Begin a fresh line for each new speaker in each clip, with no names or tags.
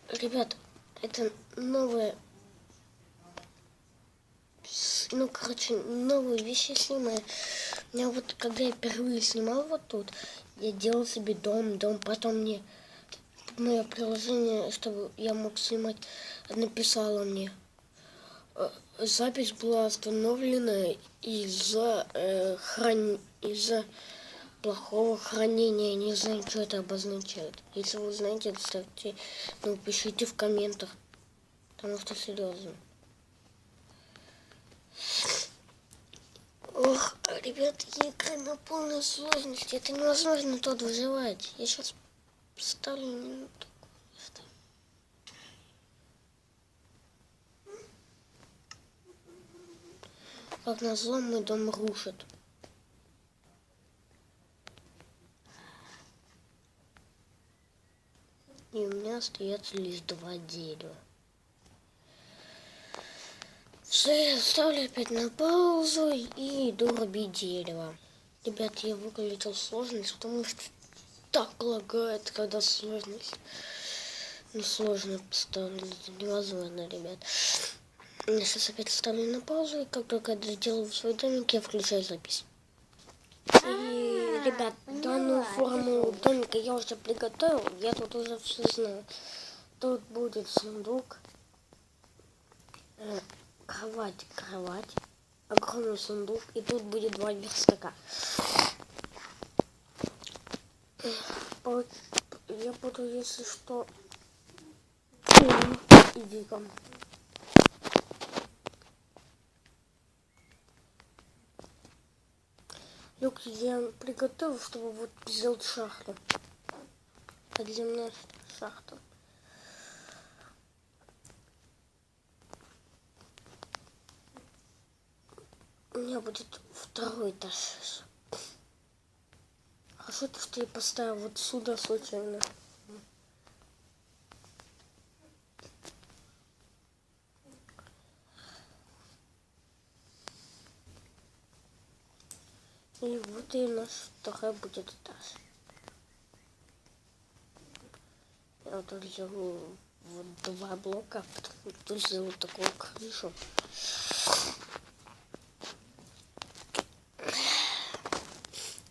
Ребят, это новая, новые вещи снимаю. Я вот, когда я впервые снимал вот тут, я делал себе дом, потом мне мое приложение, чтобы я мог снимать, написало мне. Запись была остановлена из-за плохого хранения. Не знаю, что это обозначает. Если вы знаете, ставьте, пишите в комментах, потому что серьезно. Ох, ребят, игры на полной сложности. Это невозможно тут выживать. Я сейчас ставлю минуту. Как назло, мой дом рушит. И у меня остается лишь 2 дерева. Все, я ставлю опять на паузу и иду рубить дерево. Ребят, я выключил сложность, потому что так лагает, когда сложность. Сложно поставлю, это невозможно, ребят. Я сейчас опять ставлю на паузу, и как только я доделаю свой домик, я включаю запись. И, ребят, данную форму домика я уже приготовил, я тут уже все знаю. Тут будет сундук, кровать, огромный сундук, и тут будет 2 верстака. Я буду, если что, иди ко мне. Люк я приготовил, чтобы вот сделать шахту. Подземная шахта. У меня будет 2-й этаж. Хорошо, что я поставил вот сюда случайно. И вот и наш 2-й будет этаж. Я вот тут взял вот 2 блока, потом тут сделал такую крышу.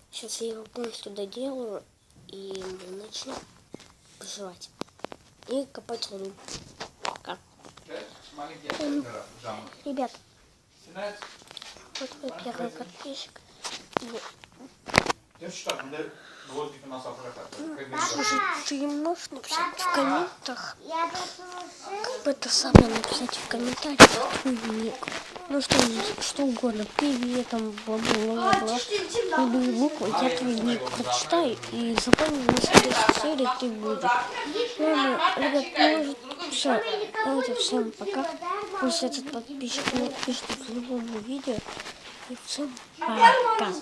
Сейчас я его полностью доделаю и начну выживать. И копать руду. Пока. Ребят, вот мой первый подписчик. Слушай, ты можешь написать в комментах, написать в комментариях твой ник. Ну что угодно, привет, там, бла-бла-бла, любые буквы, я твой ник прочитаю и запомню, на следующей серии ты будешь. Ладно, ребят, может, все, давайте всем пока. Пусть этот подписчик напишет в любом видео. И всем пока.